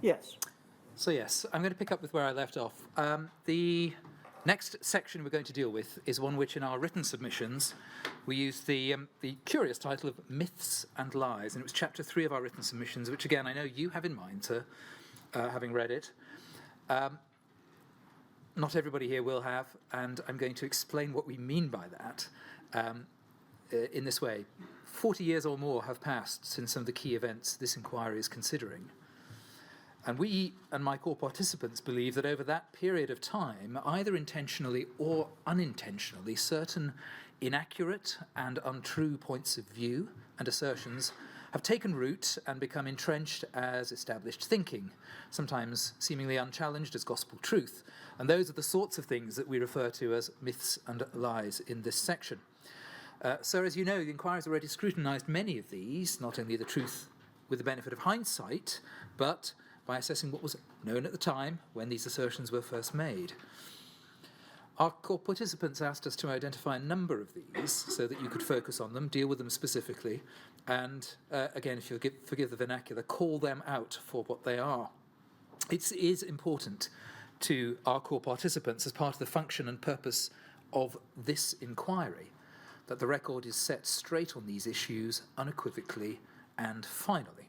Yes. So yes, I'm going to pick up with where I left off. The next section we're going to deal with is one which in our written submissions we used the curious title of Myths and Lies, and it was chapter 3 of our written submissions, which again I know you have in mind, sir, having read it. Not everybody here will have, and I'm going to explain what we mean by that in this way. 40 years or more have passed since some of the key events this inquiry is considering. And we and my core participants believe that over that period of time, either intentionally or unintentionally, certain inaccurate and untrue points of view and assertions have taken root and become entrenched as established thinking, sometimes seemingly unchallenged as gospel truth. And those are the sorts of things that we refer to as myths and lies in this section. So as you know, the inquiry has already scrutinised many of these, not only the truth with the benefit of hindsight, but by assessing what was known at the time when these assertions were first made. Our core participants asked us to identify a number of these so that you could focus on them, deal with them specifically, and again, if you'll forgive the vernacular, call them out for what they are. It is important to our core participants as part of the function and purpose of this inquiry that the record is set straight on these issues unequivocally and finally.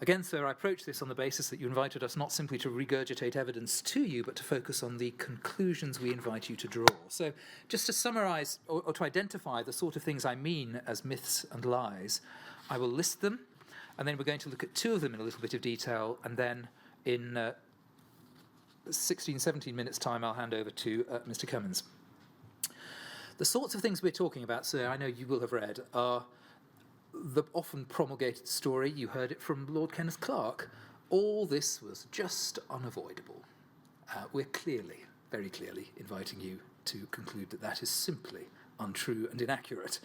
Again, sir, I approach this on the basis that you invited us not simply to regurgitate evidence to you, but to focus on the conclusions we invite you to draw. So just to summarise or to identify the sort of things I mean as myths and lies, I will list them, and then we're going to look at two of them in a little bit of detail, and then in 16, 17 minutes' time, I'll hand over to Mr. Cummins. The sorts of things we're talking about, sir, I know you will have read, are the often promulgated story, you heard it from Lord Kenneth Clarke, all this was just unavoidable. We're clearly, very clearly, inviting you to conclude that that is simply untrue and inaccurate.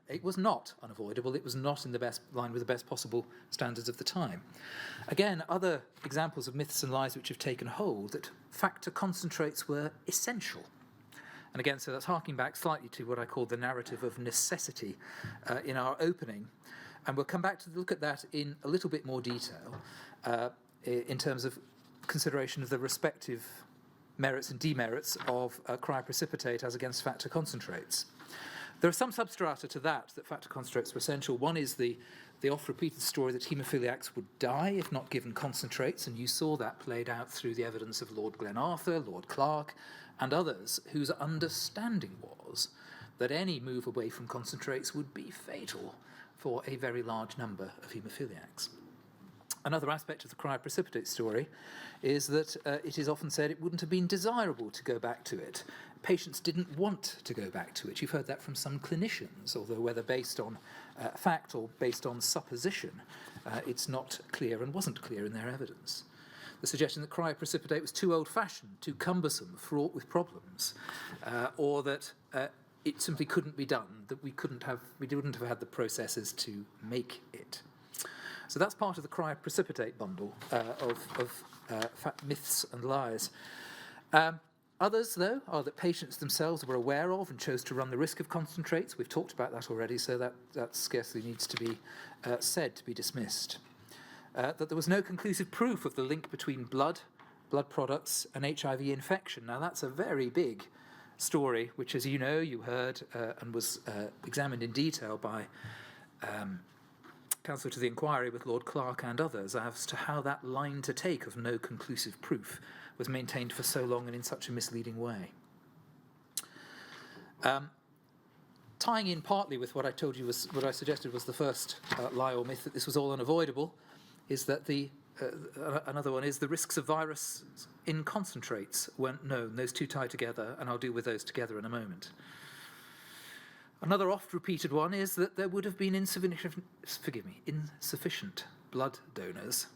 It was not unavoidable, it was not in the best line with the best possible standards of the time. Again, other examples of myths and lies which have taken hold, that factor concentrates were essential. And again, so that's harking back slightly to what I call the narrative of necessity in our opening. And we'll come back to look at that in a little bit more detail in terms of consideration of the respective merits and demerits of cryoprecipitate as against factor concentrates. There are some substrata to that factor concentrates were essential. One is the oft-repeated story that haemophiliacs would die if not given concentrates, and you saw that played out through the evidence of Lord Glenarthur, Lord Clarke, and others whose understanding was that any move away from concentrates would be fatal for a very large number of haemophiliacs. Another aspect of the cryoprecipitate story is that it is often said it wouldn't have been desirable to go back to it. Patients didn't want to go back to it. You've heard that from some clinicians, although whether based on fact or based on supposition, it's not clear and wasn't clear in their evidence. The suggestion that cryoprecipitate was too old-fashioned, too cumbersome, fraught with problems, or that it simply couldn't be done, that we wouldn't have had the processes to make it. So that's part of the cryoprecipitate bundle of myths and lies. Others, though, are that patients themselves were aware of and chose to run the risk of concentrates. We've talked about that already, so that scarcely needs to be said to be dismissed. That there was no conclusive proof of the link between blood products, and HIV infection. Now, that's a very big story, which, as you know, you heard and was examined in detail by counsel to the inquiry with Lord Clarke and others as to how that line to take of no conclusive proof was maintained for so long and in such a misleading way. Tying in partly with what I told you was what I suggested was the first lie or myth, that this was all unavoidable, is that another one is the risks of virus in concentrates weren't known. Those two tie together, and I'll deal with those together in a moment. Another oft-repeated one is that there would have been insufficient blood donors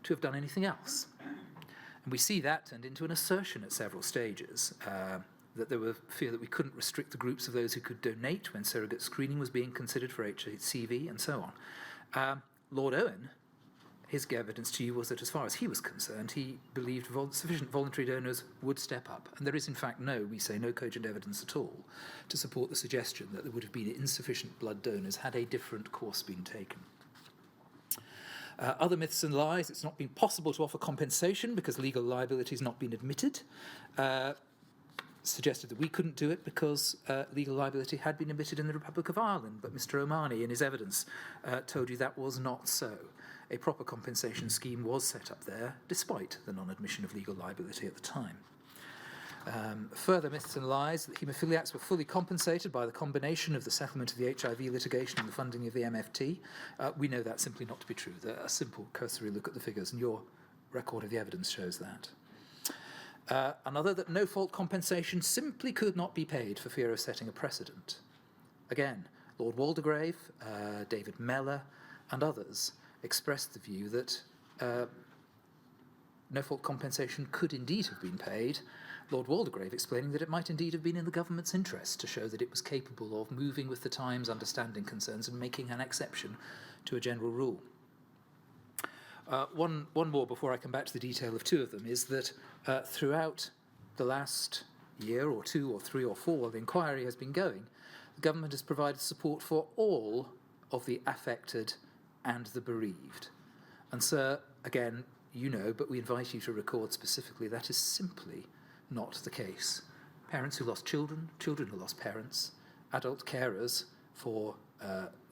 to have done anything else. And we see that turned into an assertion at several stages, that there were fear that we couldn't restrict the groups of those who could donate when surrogate screening was being considered for HCV and so on. Lord Owen, his evidence to you was that as far as he was concerned, he believed sufficient voluntary donors would step up. And there is, in fact, no cogent evidence at all to support the suggestion that there would have been insufficient blood donors had a different course been taken. Other myths and lies: it's not been possible to offer compensation because legal liability has not been admitted. Suggested that we couldn't do it because legal liability had been admitted in the Republic of Ireland, but Mr. O'Mahony, in his evidence, told you that was not so. A proper compensation scheme was set up there, despite the non-admission of legal liability at the time. Further myths and lies: that haemophiliacs were fully compensated by the combination of the settlement of the HIV litigation and the funding of the MFT. We know that simply not to be true. A simple cursory look at the figures, and your record of the evidence shows that. Another, that no-fault compensation simply could not be paid for fear of setting a precedent. Again, Lord Waldegrave, David Mellor, and others expressed the view that no-fault compensation could indeed have been paid, Lord Waldegrave explaining that it might indeed have been in the government's interest to show that it was capable of moving with the times, understanding concerns, and making an exception to a general rule. One more before I come back to the detail of two of them is that throughout the last year or two or three or four the inquiry has been going, the government has provided support for all of the affected and the bereaved. And sir, again, you know, but we invite you to record specifically, that is simply not the case. Parents who lost children, children who lost parents, adult carers for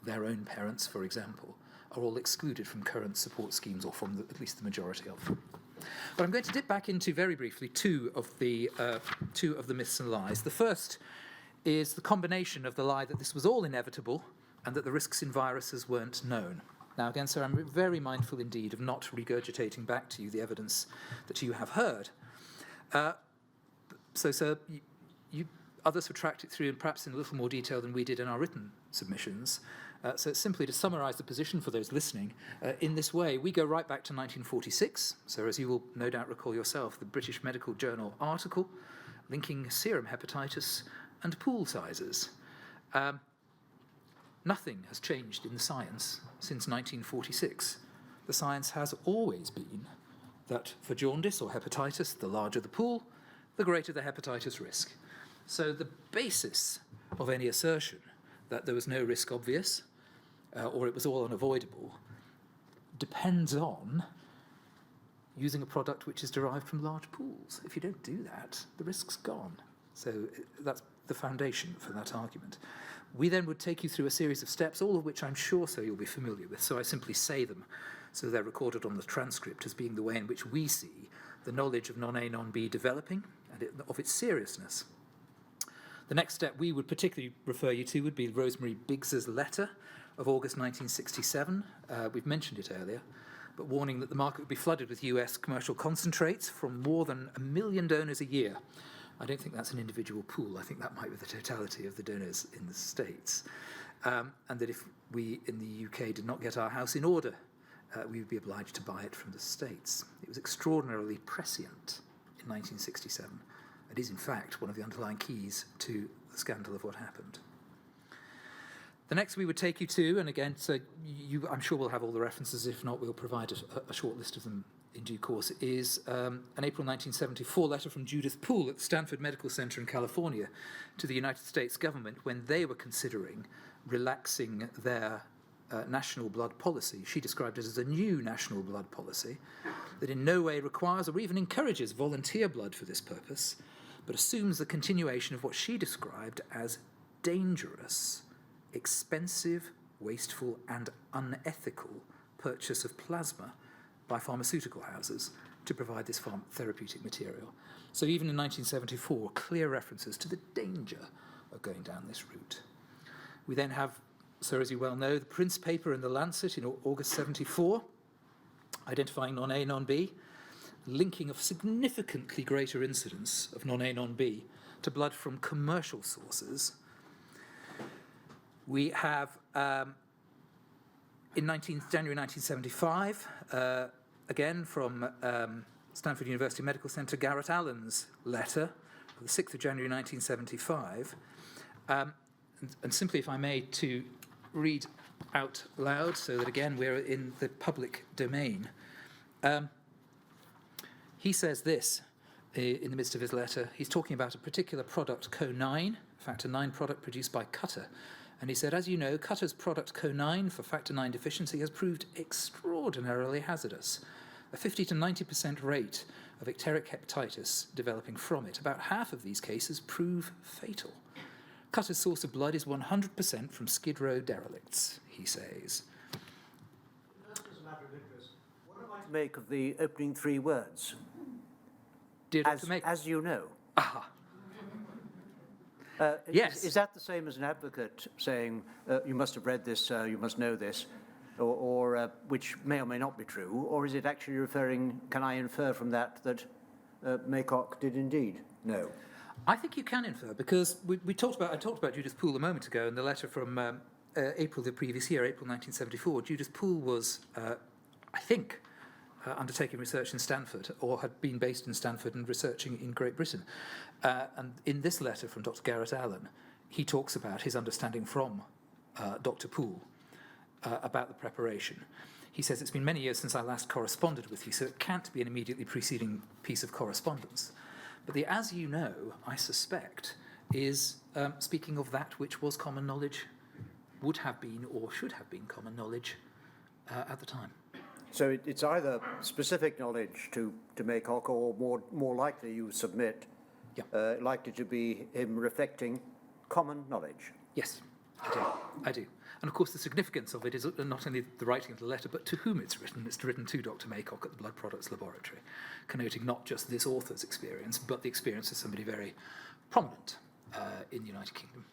their own parents, for example, are all excluded from current support schemes, or from at least the majority of them. But I'm going to dip back into, very briefly, two of the myths and lies. The first is the combination of the lie that this was all inevitable and that the risks in viruses weren't known. Now, again, sir, I'm very mindful indeed of not regurgitating back to you the evidence that you have heard. So, sir, others have tracked it through, and perhaps in a little more detail than we did in our written submissions. So it's simply to summarise the position for those listening. In this way, we go right back to 1946. So as you will no doubt recall yourself, the British Medical Journal article linking serum hepatitis and pool sizes. Nothing has changed in the science since 1946. The science has always been that for jaundice or hepatitis, the larger the pool, the greater the hepatitis risk. So the basis of any assertion that there was no risk obvious, or it was all unavoidable, depends on using a product which is derived from large pools. If you don't do that, the risk's gone. So that's the foundation for that argument. We then would take you through a series of steps, all of which I'm sure, so you'll be familiar with, so I simply say them so they're recorded on the transcript as being the way in which we see the knowledge of non-A, non-B developing and of its seriousness. The next step we would particularly refer you to would be Rosemary Biggs's letter of August 1967. We've mentioned it earlier, but warning that the market would be flooded with US commercial concentrates from more than 1 million donors a year. I don't think that's an individual pool. I think that might be the totality of the donors in the States. And that if we in the UK did not get our house in order, we would be obliged to buy it from the States. It was extraordinarily prescient in 1967. It is, in fact, one of the underlying keys to the scandal of what happened. The next we would take you to, and again, so I'm sure we'll have all the references. If not, we'll provide a short list of them in due course, is an April 1974 letter from Judith Poole at the Stanford Medical Center in California to the United States government when they were considering relaxing their national blood policy. She described it as a new national blood policy that in no way requires or even encourages volunteer blood for this purpose, but assumes the continuation of what she described as dangerous, expensive, wasteful, and unethical purchase of plasma by pharmaceutical houses to provide this therapeutic material. So even in 1974, clear references to the danger of going down this route. We then have, so as you well know, the Prince paper in The Lancet in August 74, identifying non-A, non-B, linking a significantly greater incidence of non-A, non-B to blood from commercial sources. We have, in January 1975, again from Stanford University Medical Center, Garrett Allen's letter of the 6th of January 1975. And simply, if I may, to read out loud so that, again, we're in the public domain. He says this in the midst of his letter. He's talking about a particular product, Co9, factor 9 product produced by Cutter And he said, as you know, Cutter's product Co9 for factor IX deficiency has proved extraordinarily hazardous. A 50 to 90% rate of icteric hepatitis developing from it. About half of these cases prove fatal. Cutter's source of blood is 100% from Skid Row derelicts, he says. Just as a matter of interest, what am I to make of the opening three words? Dear Dr. Make. As you know. Aha. Yes. Is that the same as an advocate saying, you must have read this, you must know this, or which may or may not be true, or is it actually referring, can I infer from that Maycock did indeed know? I think you can infer, because I talked about Judith Poole a moment ago in the letter from April the previous year, April 1974. Judith Poole was, I think, undertaking research in Stanford, or had been based in Stanford and researching in Great Britain. And in this letter from Dr. Garrett Allen, he talks about his understanding from Dr. Poole about the preparation. He says, it's been many years since I last corresponded with you, so it can't be an immediately preceding piece of correspondence. But the as you know, I suspect, is speaking of that which was common knowledge, would have been or should have been common knowledge at the time. So it's either specific knowledge to Maycock, or more likely you submit, likely to be him reflecting common knowledge. Yes, I do. And of course the significance of it is not only the writing of the letter, but to whom it's written. It's written to Dr. Maycock at the Blood Products Laboratory, connoting not just this author's experience, but the experience of somebody very prominent in the United Kingdom.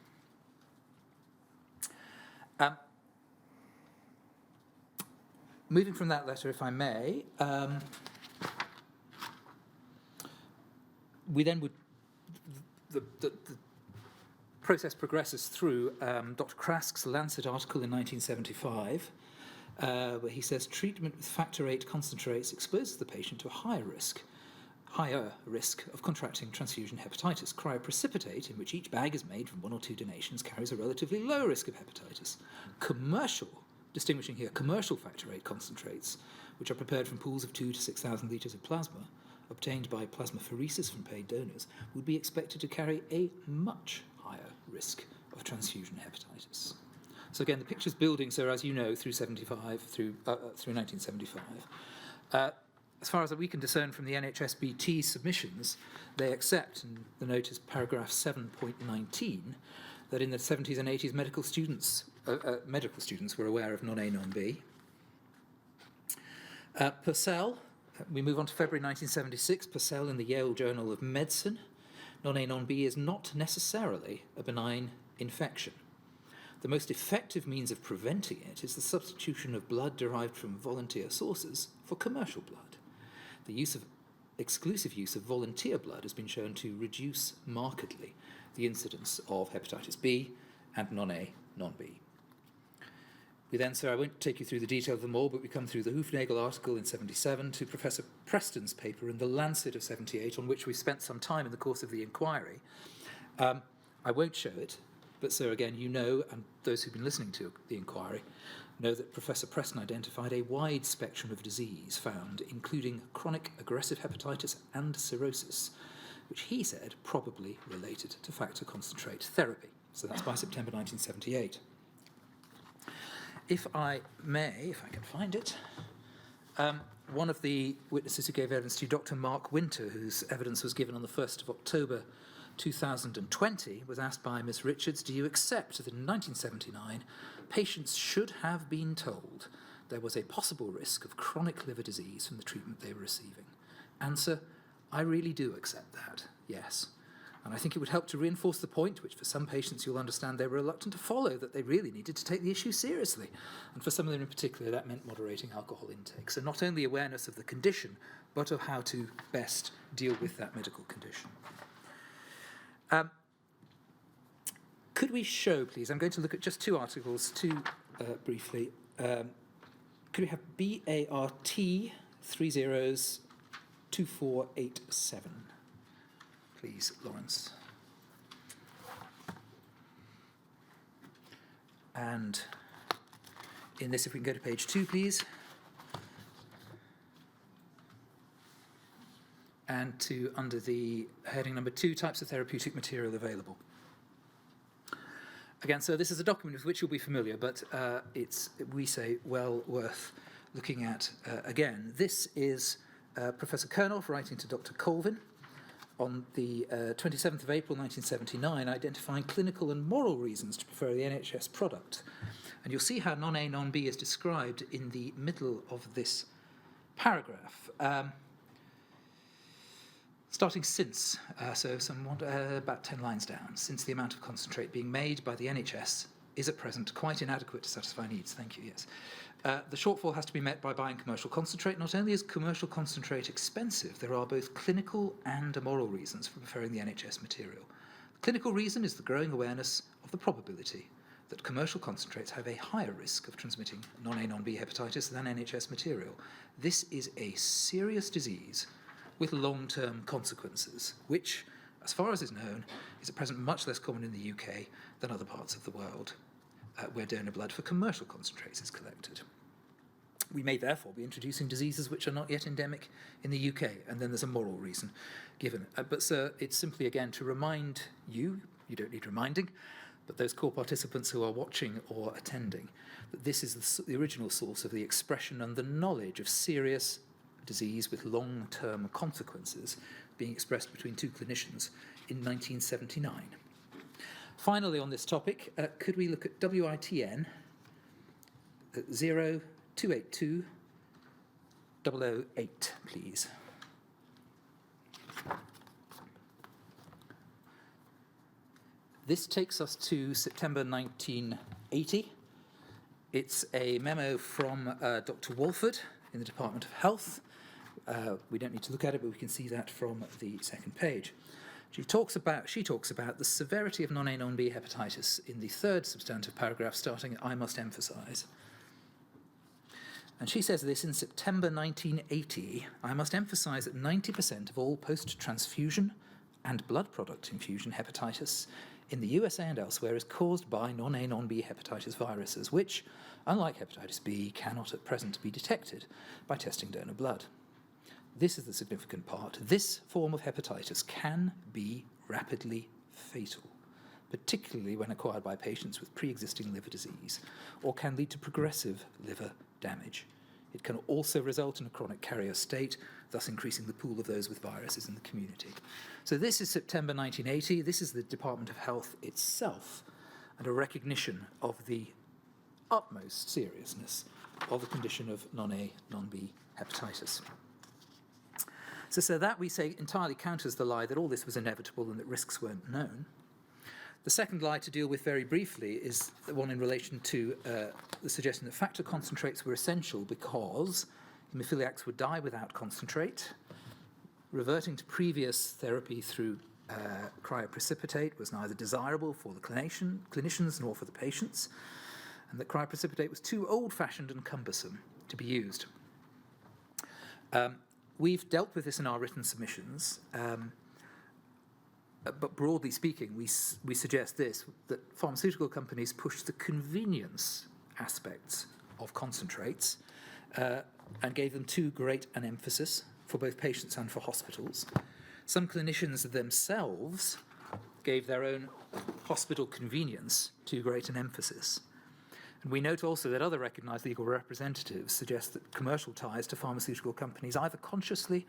Moving from that letter, if I may, we then would, the process progresses through Dr. Krask's Lancet article in 1975, where he says treatment with factor VIII concentrates exposes the patient to a higher risk of contracting transfusion hepatitis. Cryoprecipitate, in which each bag is made from 1 or 2 donations, carries a relatively low risk of hepatitis. Distinguishing here, commercial factor VIII concentrates, which are prepared from pools of 2 to 6,000 litres of plasma, obtained by plasmapheresis from paid donors, would be expected to carry a much higher risk of transfusion hepatitis. So again, the picture's building, so as you know, through 1975. As far as we can discern from the NHSBT submissions, they accept, and the note is paragraph 7.19, that in the 70s and 80s medical students were aware of non-A, non-B. Purcell, we move on to February 1976, Purcell in the Yale Journal of Medicine. Non-A, non-B is not necessarily a benign infection. The most effective means of preventing it is the substitution of blood derived from volunteer sources for commercial blood. The exclusive use of volunteer blood has been shown to reduce markedly the incidence of hepatitis B and non-A, non-B. We then, I won't take you through the detail of them all, but we come through the Hoofnagel article in 77 to Professor Preston's paper in the Lancet of 78, on which we spent some time in the course of the inquiry. I won't show it, but sir, again, you know, and those who've been listening to the inquiry, know that Professor Preston identified a wide spectrum of disease found, including chronic aggressive hepatitis and cirrhosis, which he said probably related to factor concentrate therapy. So that's by September 1978. If I may, if I can find it, one of the witnesses who gave evidence to you, Dr. Mark Winter, whose evidence was given on the 1st of October 2020, was asked by Ms. Richards, do you accept that in 1979 patients should have been told there was a possible risk of chronic liver disease from the treatment they were receiving? Answer, I really do accept that, yes. And I think it would help to reinforce the point, which for some patients you'll understand they were reluctant to follow, that they really needed to take the issue seriously. And for some of them in particular, that meant moderating alcohol intake. So not only awareness of the condition, but of how to best deal with that medical condition. Could we show, please, I'm going to look at just 2 articles, briefly. Could we have BART 302487? Please, Lawrence. And in this, if we can go to page 2, please. And to under the heading number 2, types of therapeutic material available. Again, so this is a document with which you'll be familiar, but it's, we say, well worth looking at again. This is Professor Kernoff writing to Dr. Colvin on the 27th of April 1979, identifying clinical and moral reasons to prefer the NHS product. And you'll see how non-A, non-B is described in the middle of this paragraph. Starting since, so somewhat about 10 lines down, since the amount of concentrate being made by the NHS is at present quite inadequate to satisfy needs. Thank you, yes. The shortfall has to be met by buying commercial concentrate. Not only is commercial concentrate expensive, there are both clinical and moral reasons for preferring the NHS material. The clinical reason is the growing awareness of the probability that commercial concentrates have a higher risk of transmitting non-A, non-B hepatitis than NHS material. This is a serious disease with long-term consequences, which, as far as is known, is at present much less common in the UK than other parts of the world, where donor blood for commercial concentrates is collected. We may therefore be introducing diseases which are not yet endemic in the UK, and then there's a moral reason given. But sir, it's simply again to remind you, you don't need reminding, but those core participants who are watching or attending, that this is the original source of the expression and the knowledge of serious disease with long-term consequences being expressed between two clinicians in 1979. Finally, on this topic, could we look at WITN 0282 008, please? This takes us to September 1980. It's a memo from Dr. Walford in the Department of Health. We don't need to look at it, but we can see that from the second page. She talks about the severity of non-A, non-B hepatitis in the third substantive paragraph, starting at "I must emphasise." And she says this in September 1980, "I must emphasise that 90% of all post-transfusion and blood product infusion hepatitis in the USA and elsewhere is caused by non-A, non-B hepatitis viruses, which, unlike hepatitis B, cannot at present be detected by testing donor blood. This is the significant part. This form of hepatitis can be rapidly fatal, particularly when acquired by patients with pre-existing liver disease, or can lead to progressive liver damage. It can also result in a chronic carrier state, thus increasing the pool of those with viruses in the community." So this is September 1980. This is the Department of Health itself, and a recognition of the utmost seriousness of the condition of non-A, non-B hepatitis. So that, we say, entirely counters the lie that all this was inevitable and that risks weren't known. The second lie to deal with very briefly is the one in relation to the suggestion that factor concentrates were essential because haemophiliacs would die without concentrate. Reverting to previous therapy through cryoprecipitate was neither desirable for the clinicians nor for the patients, and that cryoprecipitate was too old-fashioned and cumbersome to be used. We've dealt with this in our written submissions, but broadly speaking, we suggest this, that pharmaceutical companies push the convenience aspects of concentrates and gave them too great an emphasis for both patients and for hospitals. Some clinicians themselves gave their own hospital convenience too great an emphasis. And we note also that other recognised legal representatives suggest that commercial ties to pharmaceutical companies either consciously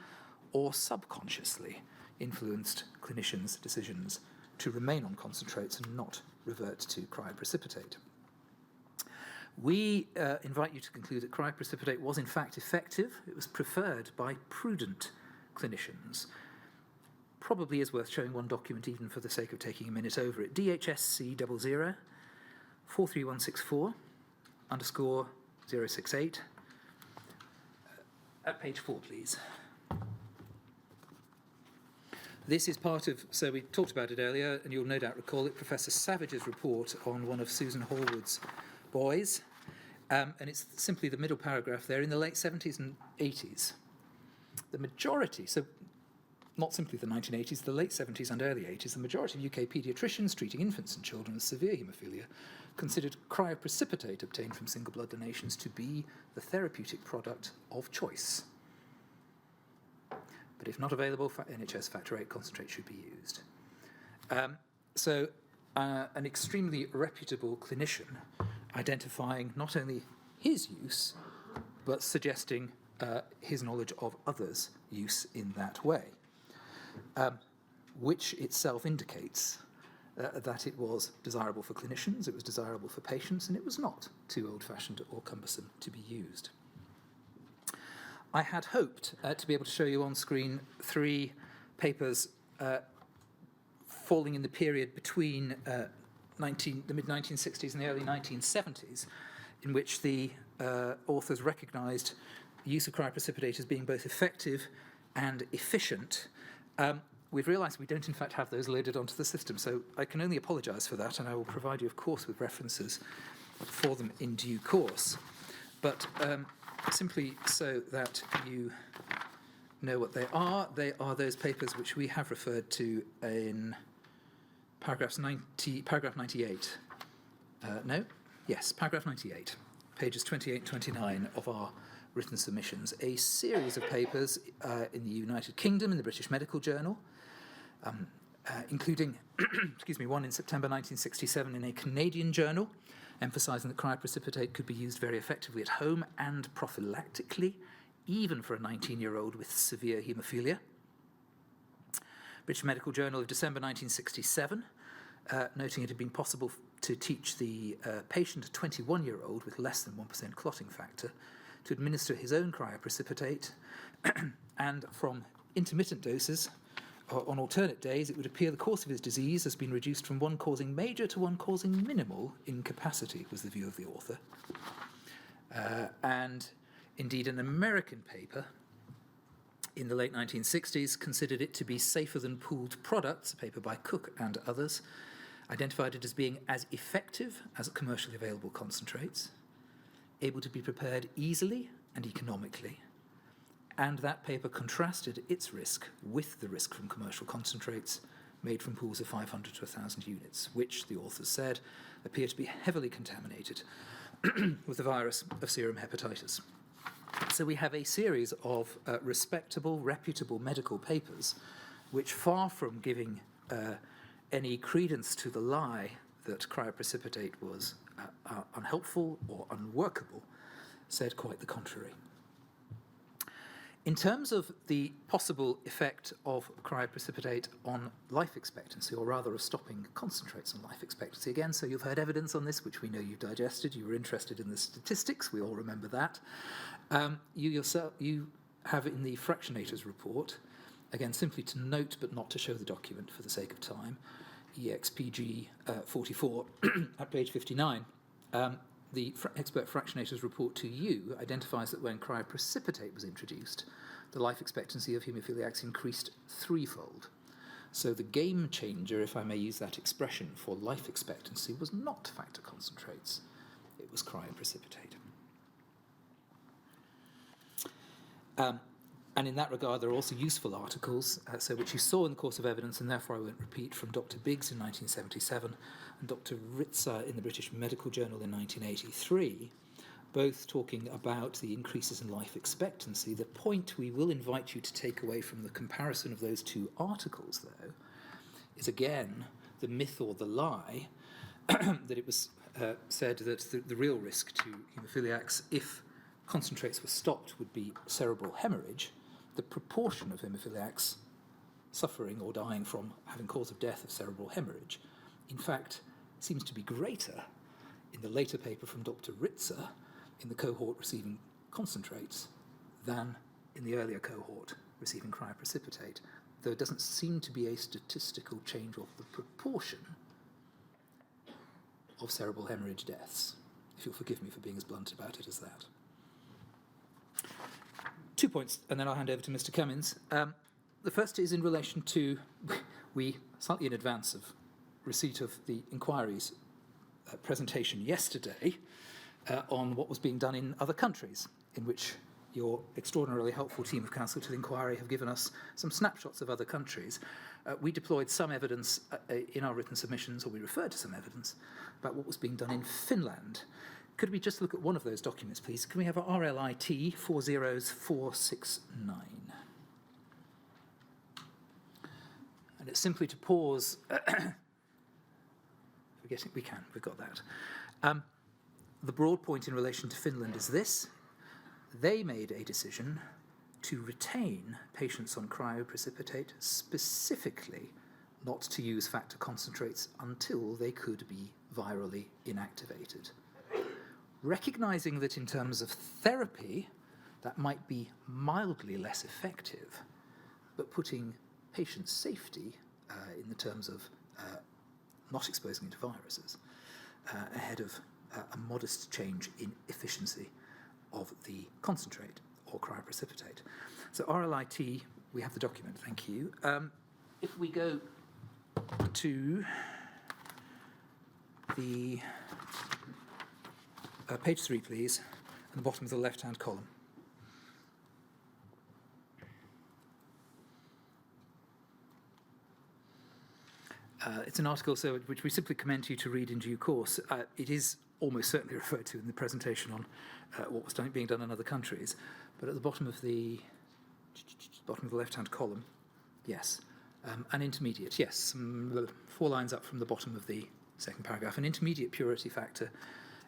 or subconsciously influenced clinicians' decisions to remain on concentrates and not revert to cryoprecipitate. We invite you to conclude that cryoprecipitate was in fact effective. It was preferred by prudent clinicians. Probably is worth showing one document even for the sake of taking a minute over it. DHSC 00 43164 _ 068. At page 4, please. This is part of, so we talked about it earlier, and you'll no doubt recall it, Professor Savage's report on one of Susan Hallwood's boys. And it's simply the middle paragraph there, in the late 70s and 80s. The majority, so not simply the 1980s, the late 70s and early 80s, the majority of UK paediatricians treating infants and children with severe haemophilia considered cryoprecipitate obtained from single blood donations to be the therapeutic product of choice. But if not available, NHS factor VIII concentrate should be used. So an extremely reputable clinician identifying not only his use, but suggesting his knowledge of others' use in that way, which itself indicates that it was desirable for clinicians, it was desirable for patients, and it was not too old-fashioned or cumbersome to be used. I had hoped to be able to show you on screen 3 papers falling in the period between the mid-1960s and the early 1970s, in which the authors recognised the use of cryoprecipitate as being both effective and efficient. We've realised we don't in fact have those loaded onto the system, so I can only apologise for that, and I will provide you, of course, with references for them in due course. But simply so that you know what they are those papers which we have referred to in paragraph 98. Paragraph 98, pages 28 and 29 of our written submissions. A series of papers in the United Kingdom, in the British Medical Journal, including one in September 1967 in a Canadian journal, emphasising that cryoprecipitate could be used very effectively at home and prophylactically, even for a 19-year-old with severe haemophilia. British Medical Journal of December 1967, noting it had been possible to teach the patient, a 21-year-old with less than 1% clotting factor, to administer his own cryoprecipitate, and from intermittent doses, on alternate days, it would appear the course of his disease has been reduced from one causing major to one causing minimal incapacity, was the view of the author. And indeed, an American paper in the late 1960s considered it to be safer than pooled products, a paper by Cook and others, identified it as being as effective as commercially available concentrates, able to be prepared easily and economically, and that paper contrasted its risk with the risk from commercial concentrates made from pools of 500 to 1,000 units, which, the authors said, appear to be heavily contaminated with the virus of serum hepatitis. So we have a series of respectable, reputable medical papers which, far from giving any credence to the lie that cryoprecipitate was unhelpful or unworkable, said quite the contrary. In terms of the possible effect of cryoprecipitate on life expectancy, or rather of stopping concentrates on life expectancy, again, so you've heard evidence on this, which we know you've digested. You were interested in the statistics. We all remember that. You have in the fractionators report, again, simply to note but not to show the document for the sake of time, EXPG 44 at page 59, the expert fractionators report to you identifies that when cryoprecipitate was introduced, the life expectancy of haemophiliacs increased threefold. So the game changer, if I may use that expression, for life expectancy was not factor concentrates, it was cryoprecipitate. And in that regard, there are also useful articles, which you saw in the course of evidence, and therefore I won't repeat, from Dr. Biggs in 1977 and Dr. Ritzer in the British Medical Journal in 1983, both talking about the increases in life expectancy. The point we will invite you to take away from the comparison of those two articles, though, is again the myth or the lie that it was said that the real risk to haemophiliacs, if concentrates were stopped, would be cerebral hemorrhage. The proportion of haemophiliacs suffering or dying from having cause of death of cerebral hemorrhage, in fact, seems to be greater in the later paper from Dr. Ritzer in the cohort receiving concentrates than in the earlier cohort receiving cryoprecipitate, though it doesn't seem to be a statistical change of the proportion of cerebral hemorrhage deaths, if you'll forgive me for being as blunt about it as that. 2 points, and then I'll hand over to Mr. Cummins. The first is in relation to, we, slightly in advance of receipt of the inquiry's presentation yesterday on what was being done in other countries, in which your extraordinarily helpful team of counsel to the inquiry have given us some snapshots of other countries. We deployed some evidence in our written submissions, or we referred to some evidence, about what was being done in Finland. Could we just look at one of those documents, please? Can we have a RLIT 40469? And it's simply to pause we've got that. The broad point in relation to Finland is this. They made a decision to retain patients on cryoprecipitate, specifically not to use factor concentrates until they could be virally inactivated. Recognizing that in terms of therapy, that might be mildly less effective, but putting patient safety in the terms of not exposing into viruses ahead of a modest change in efficiency of the concentrate or cryoprecipitate. So RLIT, we have the document, thank you. If we go to the page 3, please, and the bottom of the left-hand column. It's an article which we simply commend you to read in due course. It is almost certainly referred to in the presentation on what was being done in other countries, but at the bottom of the left-hand column, yes, an intermediate, yes, 4 lines up from the bottom of the second paragraph, an intermediate purity factor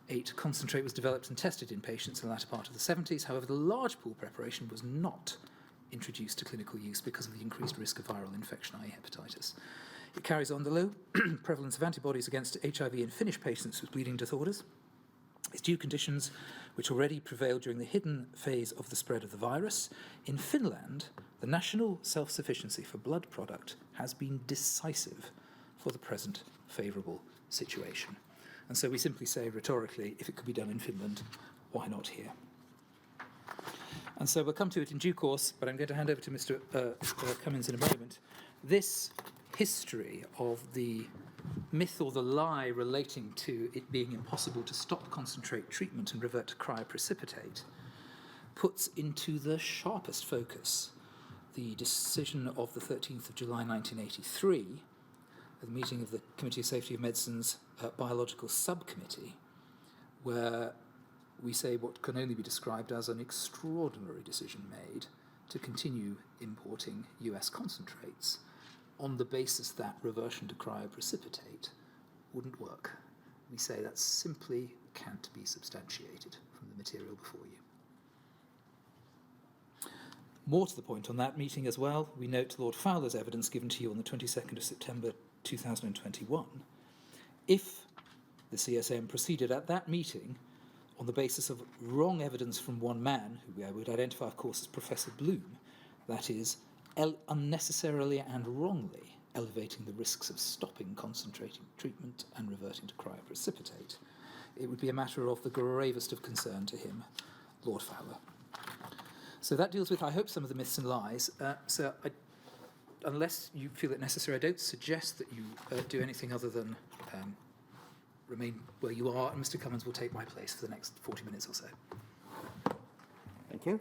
8 concentrate was developed and tested in patients in the latter part of the 70s. However, the large pool preparation was not introduced to clinical use because of the increased risk of viral infection, i.e. hepatitis. It carries on the low prevalence of antibodies against HIV in Finnish patients with bleeding disorders. Its due conditions, which already prevailed during the hidden phase of the spread of the virus. In Finland, the national self-sufficiency for blood product has been decisive for the present favourable situation. And so we simply say rhetorically, if it could be done in Finland, why not here? And so we'll come to it in due course, but I'm going to hand over to Mr. Cummins in a moment. This history of the myth or the lie relating to it being impossible to stop concentrate treatment and revert to cryoprecipitate puts into the sharpest focus the decision of the 13th of July 1983, at the meeting of the Committee of Safety of Medicine's Biological Subcommittee, where we say what can only be described as an extraordinary decision made to continue importing US concentrates on the basis that reversion to cryoprecipitate wouldn't work. We say that simply can't be substantiated from the material before you. More to the point on that meeting as well, we note Lord Fowler's evidence given to you on the 22nd of September 2021. If the CSM proceeded at that meeting on the basis of wrong evidence from one man, who I would identify, of course, as Professor Bloom, that is, unnecessarily and wrongly elevating the risks of stopping concentrating treatment and reverting to cryoprecipitate, it would be a matter of the gravest of concern to him, Lord Fowler. So that deals with, I hope, some of the myths and lies. So unless you feel it necessary, I don't suggest that you do anything other than remain where you are, and Mr. Cummins will take my place for the next 40 minutes or so. Thank you.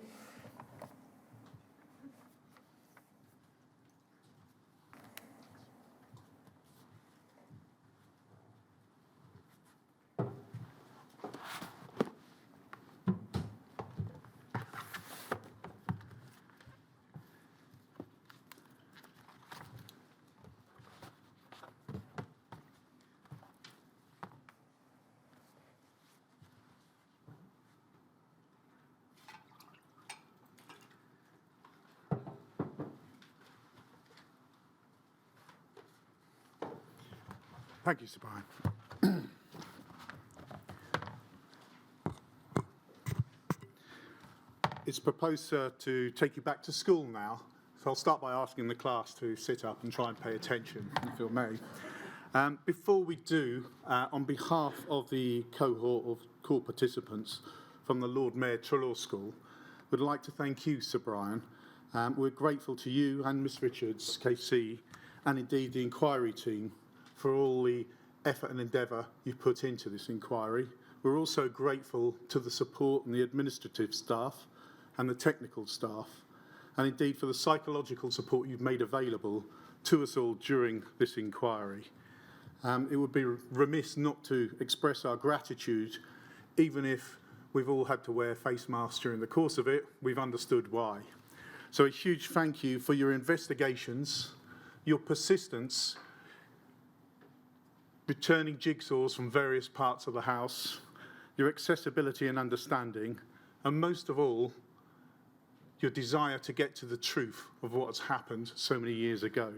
Thank you, Sir Brian. It's proposed, sir, to take you back to school now. So I'll start by asking the class to sit up and try and pay attention, if you may. Before we do, on behalf of the cohort of core participants from the Lord Mayor Treloar School, we'd like to thank you, Sir Brian. We're grateful to you and Miss Richards, KC, and indeed the inquiry team for all the effort and endeavour you've put into this inquiry. We're also grateful to the support and the administrative staff and the technical staff, and indeed for the psychological support you've made available to us all during this inquiry. It would be remiss not to express our gratitude, even if we've all had to wear face masks during the course of it. We've understood why. So a huge thank you for your investigations, your persistence returning jigsaws from various parts of the house, your accessibility and understanding, and most of all, your desire to get to the truth of what's happened so many years ago.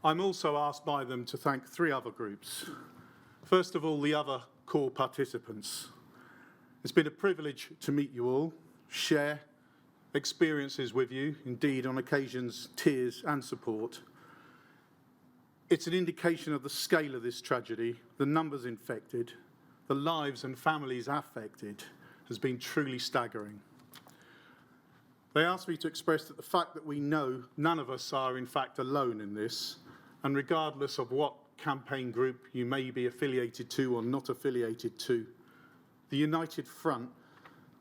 I'm also asked by them to thank 3 other groups. First of all, the other core participants. It's been a privilege to meet you all, share experiences with you, indeed on occasions tears and support. It's an indication of the scale of this tragedy, the numbers infected, the lives and families affected has been truly staggering. They asked me to express that the fact that we know none of us are in fact alone in this, and regardless of what campaign group you may be affiliated to or not affiliated to, the united front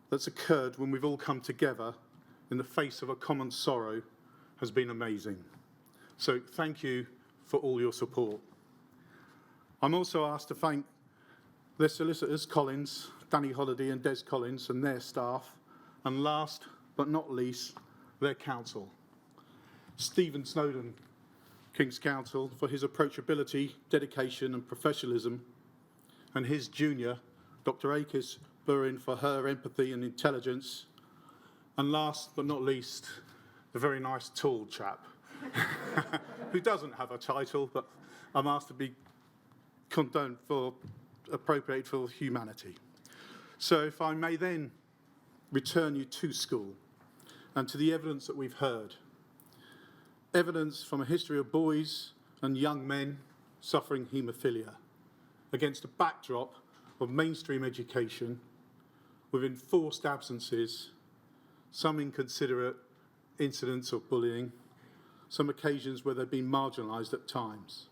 that's occurred when we've all come together in the face of a common sorrow has been amazing. So thank you for all your support. I'm also asked to thank their solicitors, Collins, Danny Holliday and Des Collins and their staff, and last but not least, their counsel. Stephen Snowden, King's Counsel, for his approachability, dedication and professionalism, and his junior, Dr. Akis Burin, for her empathy and intelligence, and last but not least, the very nice tall chap, who doesn't have a title, but I'm asked to be condoned for appropriate for humanity. So if I may then return you to school and to the evidence that we've heard. Evidence from a history of boys and young men suffering haemophilia against a backdrop of mainstream education with enforced absences, some inconsiderate incidents of bullying, some occasions where they've been marginalised at times.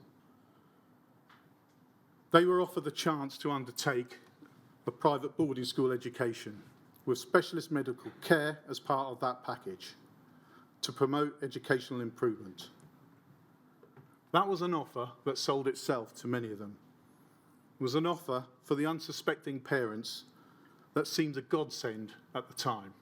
They were offered the chance to undertake a private boarding school education with specialist medical care as part of that package to promote educational improvement. That was an offer that sold itself to many of them. It was an offer for the unsuspecting parents that seemed a godsend at the time.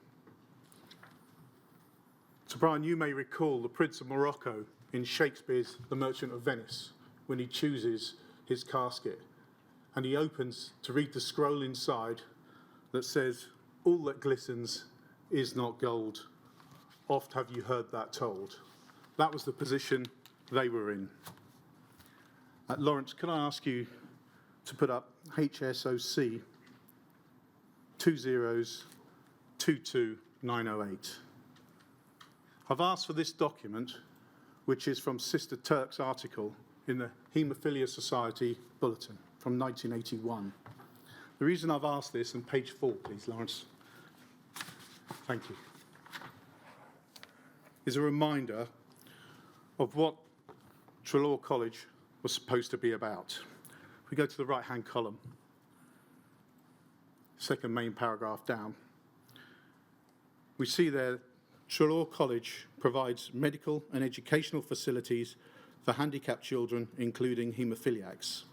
So Brian, you may recall the Prince of Morocco in Shakespeare's The Merchant of Venice when he chooses his casket and he opens to read the scroll inside that says, "All that glistens is not gold. Oft have you heard that told." That was the position they were in. Lawrence, can I ask you to put up HSOC 2022908. I've asked for this document, which is from Sister Turk's article in the Haemophilia Society Bulletin from 1981. The reason I've asked this, and page 4, please, Lawrence. Thank you. Is a reminder of what Treloar College was supposed to be about. If we go to the right-hand column, second main paragraph down, we see there Treloar College provides medical and educational facilities for handicapped children, including haemophiliacs.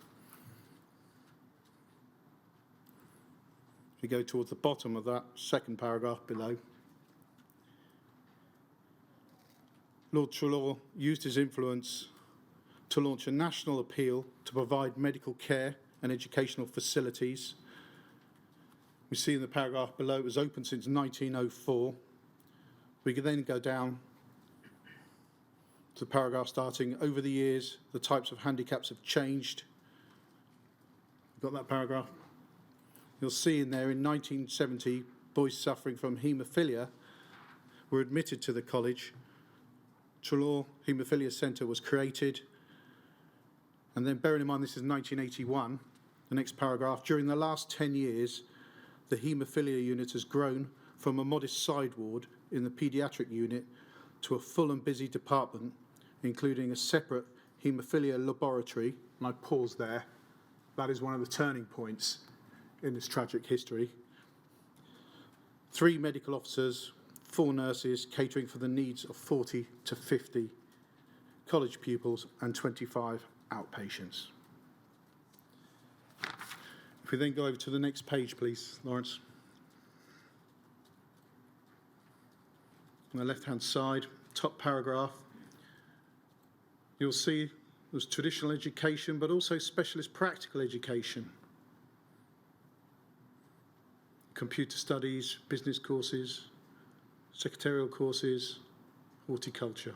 If we go towards the bottom of that second paragraph below, Lord Treloar used his influence to launch a national appeal to provide medical care and educational facilities. We see in the paragraph below it was open since 1904. We can then go down to the paragraph starting, over the years, the types of handicaps have changed. Got that paragraph? You'll see in there in 1970, boys suffering from haemophilia were admitted to the college. Treloar Haemophilia Centre was created. And then bearing in mind this is 1981, the next paragraph, during the last 10 years, the haemophilia unit has grown from a modest side ward in the paediatric unit to a full and busy department, including a separate haemophilia laboratory. And I pause there. That is one of the turning points in this tragic history. 3 medical officers, 4 nurses catering for the needs of 40 to 50 college pupils and 25 outpatients. If we then go over to the next page, please, Lawrence. on the left-hand side, top paragraph, you'll see there's traditional education, but also specialist practical education. Computer studies, business courses, secretarial courses, horticulture.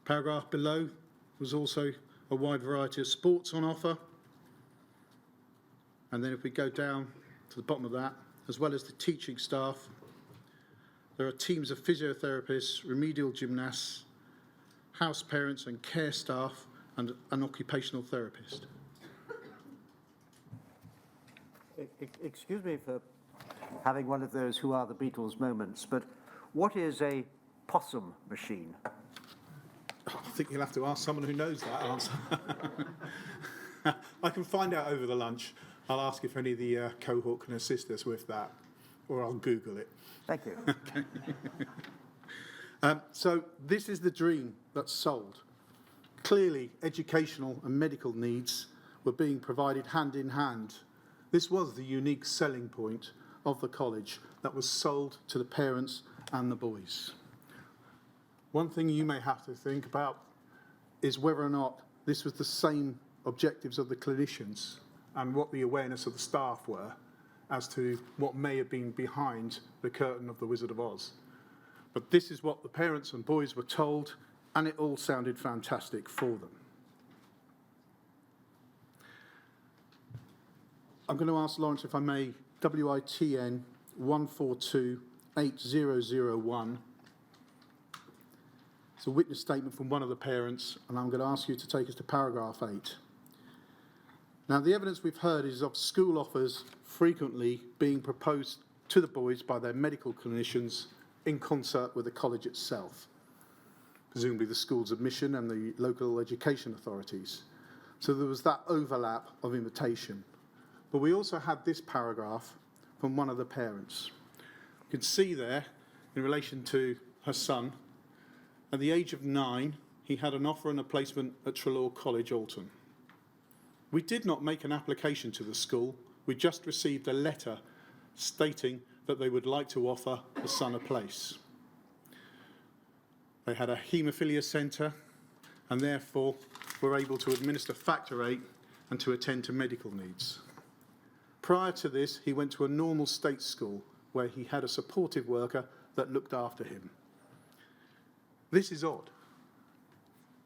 Paragraph below was also a wide variety of sports on offer. And then if we go down to the bottom of that, as well as the teaching staff, there are teams of physiotherapists, remedial gymnasts, house parents and care staff, and an occupational therapist. Excuse me for having one of those who are the Beatles moments, but what is a possum machine? I think you'll have to ask someone who knows that answer. I can find out over the lunch. I'll ask if any of the cohort can assist us with that, or I'll Google it. Thank you. So this is the dream that's sold. Clearly, educational and medical needs were being provided hand in hand. This was the unique selling point of the college that was sold to the parents and the boys. One thing you may have to think about is whether or not this was the same objectives of the clinicians and what the awareness of the staff were as to what may have been behind the curtain of the Wizard of Oz. But this is what the parents and boys were told, and it all sounded fantastic for them. I'm going to ask Lawrence, if I may, WITN 1428001. It's a witness statement from one of the parents, and I'm going to ask you to take us to paragraph 8. Now, the evidence we've heard is of school offers frequently being proposed to the boys by their medical clinicians in concert with the college itself, presumably the school's admission and the local education authorities. So there was that overlap of invitation. But we also had this paragraph from one of the parents. You can see there, in relation to her son, at the age of 9, he had an offer and a placement at Treloar College, Alton. We did not make an application to the school. We just received a letter stating that they would like to offer the son a place. They had a haemophilia centre and therefore were able to administer factor VIII and to attend to medical needs. Prior to this, he went to a normal state school where he had a supportive worker that looked after him. This is odd.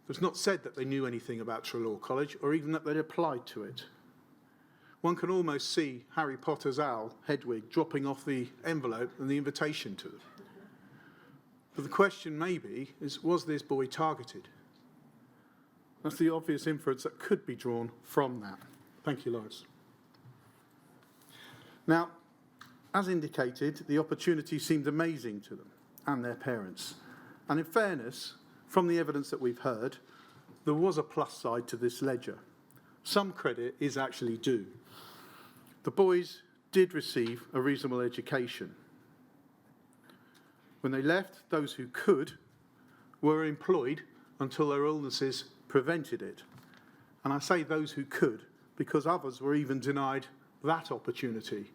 It's not said that they knew anything about Treloar College or even that they'd applied to it. One can almost see Harry Potter's owl, Hedwig, dropping off the envelope and the invitation to them. But the question maybe is, was this boy targeted? That's the obvious inference that could be drawn from that. Thank you, Lawrence. Now, as indicated, the opportunity seemed amazing to them and their parents. And in fairness, from the evidence that we've heard, there was a plus side to this ledger. Some credit is actually due. The boys did receive a reasonable education. When they left, those who could were employed until their illnesses prevented it. And I say those who could because others were even denied that opportunity.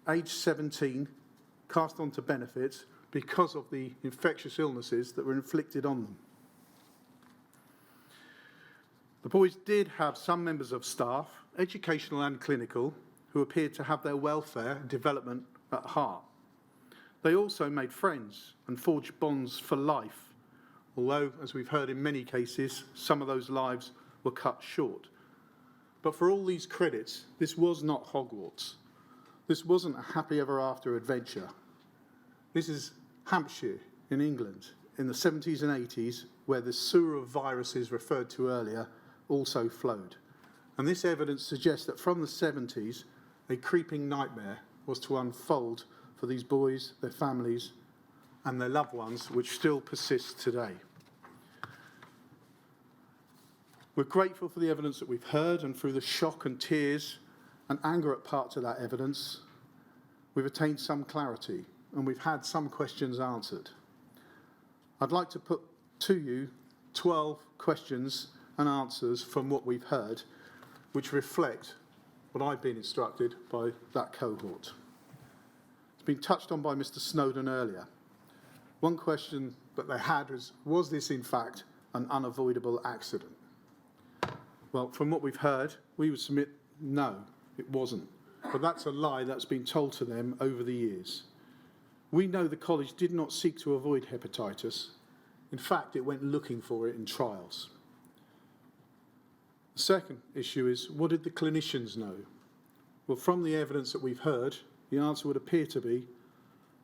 Age 17, cast on to benefits because of the infectious illnesses that were inflicted on them. The boys did have some members of staff, educational and clinical, who appeared to have their welfare and development at heart. They also made friends and forged bonds for life, although, as we've heard in many cases, some of those lives were cut short. But for all these credits, this was not Hogwarts. This wasn't a happy ever after adventure. This is Hampshire in England in the 70s and 80s, where the sewer of viruses referred to earlier also flowed. And this evidence suggests that from the 70s, a creeping nightmare was to unfold for these boys, their families, and their loved ones, which still persists today. We're grateful for the evidence that we've heard, and through the shock and tears and anger at parts of that evidence, we've attained some clarity, and we've had some questions answered. I'd like to put to you 12 questions and answers from what we've heard, which reflect what I've been instructed by that cohort. It's been touched on by Mr. Snowden earlier. One question that they had was this in fact an unavoidable accident? Well, from what we've heard, we would submit no, it wasn't. But that's a lie that's been told to them over the years. We know the college did not seek to avoid hepatitis. In fact, it went looking for it in trials. The second issue is, what did the clinicians know? Well, from the evidence that we've heard, the answer would appear to be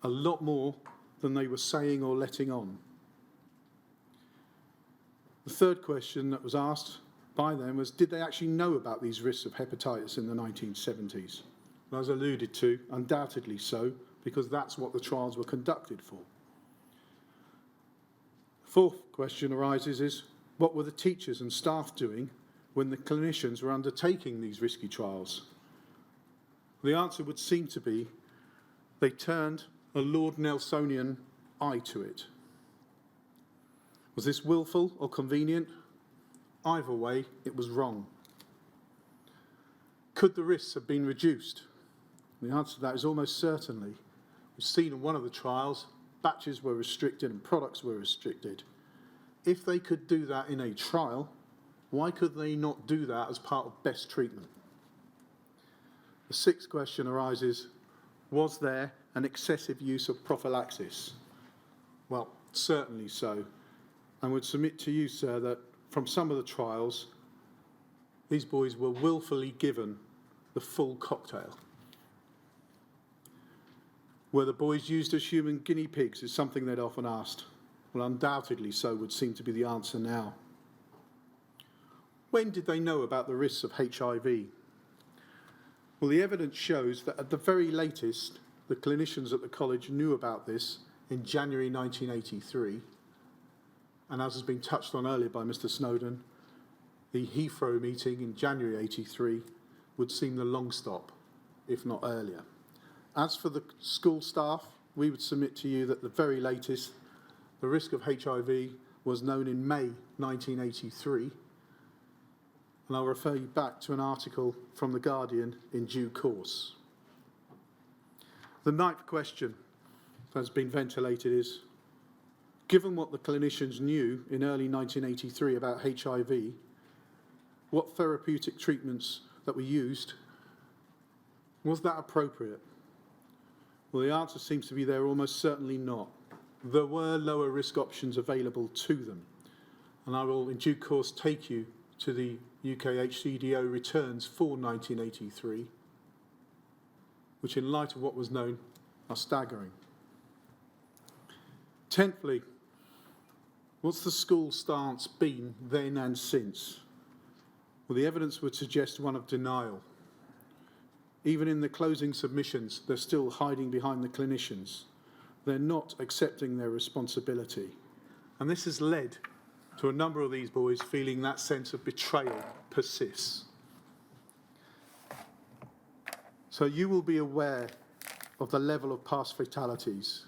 a lot more than they were saying or letting on. The third question that was asked by them was, did they actually know about these risks of hepatitis in the 1970s? And as alluded to, undoubtedly so, because that's what the trials were conducted for. The fourth question arises is, what were the teachers and staff doing when the clinicians were undertaking these risky trials? The answer would seem to be they turned a Lord Nelsonian eye to it. Was this willful or convenient? Either way, it was wrong. Could the risks have been reduced? The answer to that is almost certainly. We've seen in one of the trials, batches were restricted and products were restricted. If they could do that in a trial, why could they not do that as part of best treatment? The sixth question arises, was there an excessive use of prophylaxis? Well, certainly so. I would submit to you, sir, that from some of the trials, these boys were willfully given the full cocktail. Were the boys used as human guinea pigs is something they'd often asked. Well, undoubtedly so would seem to be the answer now. When did they know about the risks of HIV? Well, the evidence shows that at the very latest, the clinicians at the college knew about this in January 1983. And as has been touched on earlier by Mr. Snowden, the Heathrow meeting in January 83 would seem the long stop, if not earlier. As for the school staff, we would submit to you that the very latest, the risk of HIV was known in May 1983. And I'll refer you back to an article from The Guardian in due course. The ninth question that's been ventilated is, given what the clinicians knew in early 1983 about HIV, what therapeutic treatments that were used, was that appropriate? Well, the answer seems to be they're almost certainly not. There were lower risk options available to them. And I will in due course take you to the UK HCDO returns for 1983, which in light of what was known are staggering. Tenthly, what's the school stance been then and since? Well, the evidence would suggest one of denial. Even in the closing submissions, they're still hiding behind the clinicians. They're not accepting their responsibility. And this has led to a number of these boys feeling that sense of betrayal persists. So you will be aware of the level of past fatalities.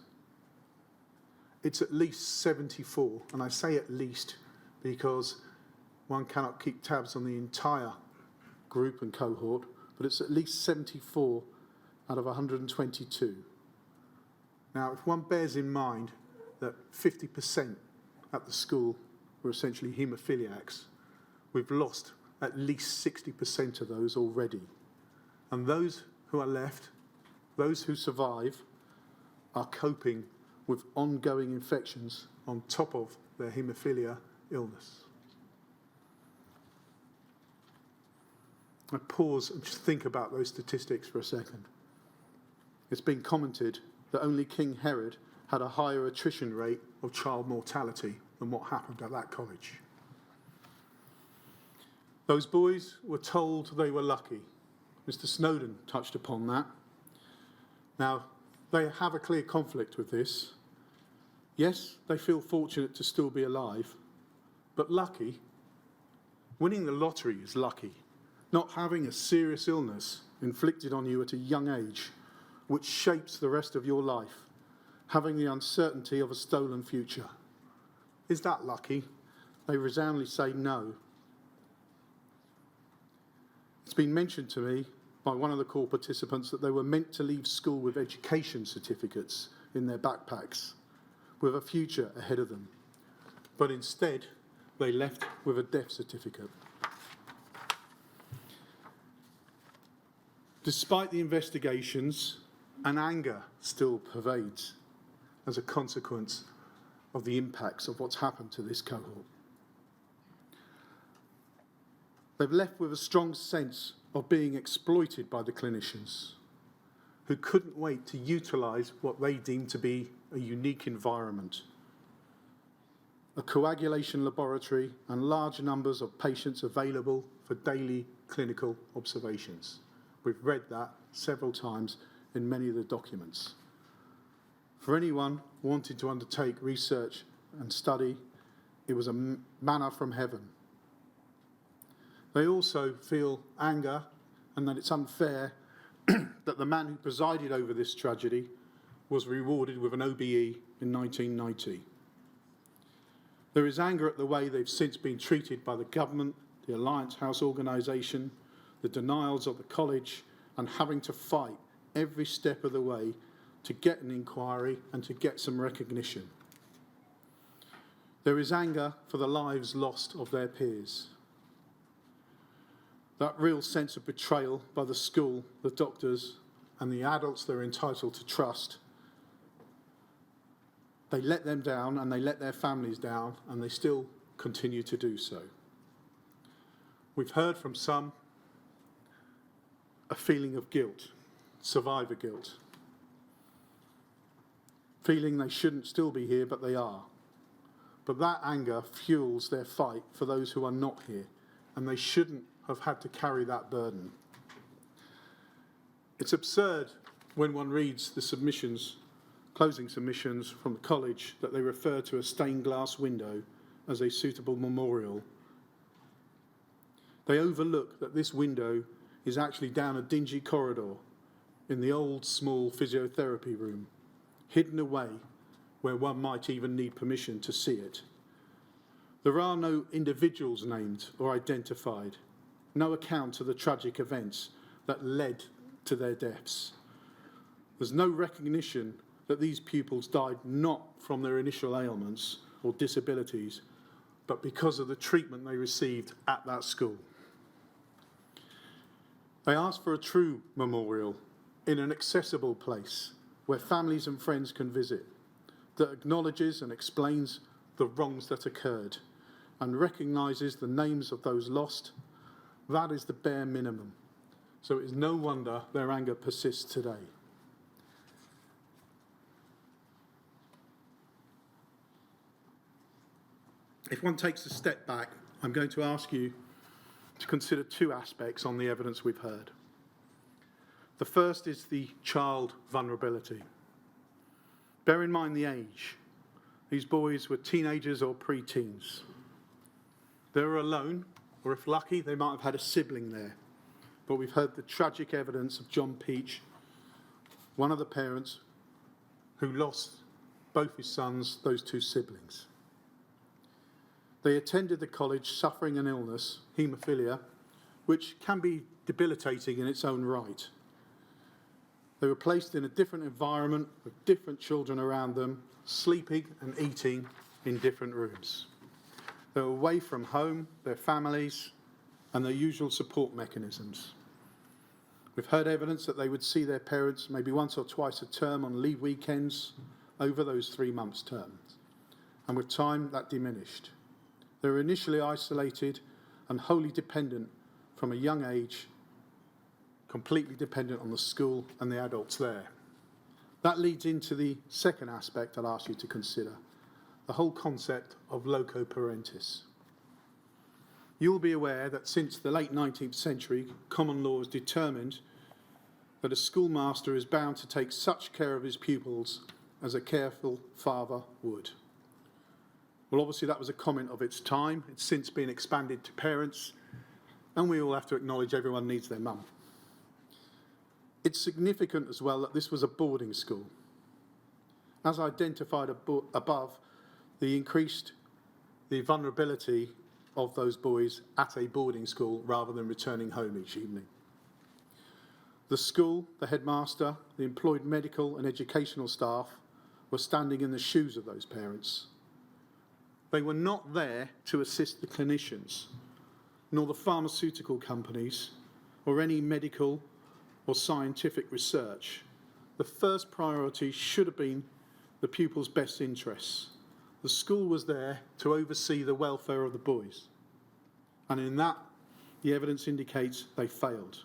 It's at least 74, and I say at least because one cannot keep tabs on the entire group and cohort, but it's at least 74 out of 122. Now, if one bears in mind that 50% at the school were essentially haemophiliacs, we've lost at least 60% of those already. And those who are left, those who survive, are coping with ongoing infections on top of their haemophilia illness. I pause and just think about those statistics for a second. It's been commented that only King Herod had a higher attrition rate of child mortality than what happened at that college. Those boys were told they were lucky. Mr. Snowden touched upon that. Now, they have a clear conflict with this. Yes, they feel fortunate to still be alive, but lucky, winning the lottery is lucky. Not having a serious illness inflicted on you at a young age, which shapes the rest of your life, having the uncertainty of a stolen future. Is that lucky? They resoundingly say no. It's been mentioned to me by one of the call participants that they were meant to leave school with education certificates in their backpacks, with a future ahead of them. But instead, they left with a death certificate. Despite the investigations, an anger still pervades as a consequence of the impacts of what's happened to this cohort. They've left with a strong sense of being exploited by the clinicians, who couldn't wait to utilise what they deemed to be a unique environment. A coagulation laboratory and large numbers of patients available for daily clinical observations. We've read that several times in many of the documents. For anyone wanting to undertake research and study, it was a manna from heaven. They also feel anger and that it's unfair that the man who presided over this tragedy was rewarded with an OBE in 1990. There is anger at the way they've since been treated by the government, the Alliance House organisation, the denials of the college, and having to fight every step of the way to get an inquiry and to get some recognition. There is anger for the lives lost of their peers. That real sense of betrayal by the school, the doctors, and the adults they're entitled to trust. They let them down and they let their families down, and they still continue to do so. We've heard from some a feeling of guilt, survivor guilt. Feeling they shouldn't still be here, but they are. But that anger fuels their fight for those who are not here, and they shouldn't have had to carry that burden. It's absurd when one reads the submissions, closing submissions from the college, that they refer to a stained glass window as a suitable memorial. They overlook that this window is actually down a dingy corridor in the old small physiotherapy room, hidden away where one might even need permission to see it. There are no individuals named or identified, no account of the tragic events that led to their deaths. There's no recognition that these pupils died not from their initial ailments or disabilities, but because of the treatment they received at that school. They asked for a true memorial in an accessible place where families and friends can visit, that acknowledges and explains the wrongs that occurred and recognises the names of those lost. That is the bare minimum. So it is no wonder their anger persists today. If one takes a step back, I'm going to ask you to consider two aspects on the evidence we've heard. The first is the child vulnerability. Bear in mind the age. These boys were teenagers or pre-teens. They were alone, or if lucky, they might have had a sibling there. But we've heard the tragic evidence of John Peach, one of the parents who lost both his sons, those two siblings. They attended the college suffering an illness, haemophilia, which can be debilitating in its own right. They were placed in a different environment with different children around them, sleeping and eating in different rooms. They were away from home, their families, and their usual support mechanisms. We've heard evidence that they would see their parents maybe once or twice a term on leave weekends over those 3 months' terms. And with time, that diminished. They were initially isolated and wholly dependent from a young age, completely dependent on the school and the adults there. That leads into the second aspect I'll ask you to consider, the whole concept of loco parentis. You'll be aware that since the late 19th century, common law has determined that a schoolmaster is bound to take such care of his pupils as a careful father would. Well, obviously that was a comment of its time. It's since been expanded to parents, and we all have to acknowledge everyone needs their mum. It's significant as well that this was a boarding school. As identified above, increased the vulnerability of those boys at a boarding school rather than returning home each evening. The school, the headmaster, the employed medical and educational staff were standing in the shoes of those parents. They were not there to assist the clinicians, nor the pharmaceutical companies, or any medical or scientific research. The first priority should have been the pupils' best interests. The school was there to oversee the welfare of the boys. And in that, the evidence indicates they failed.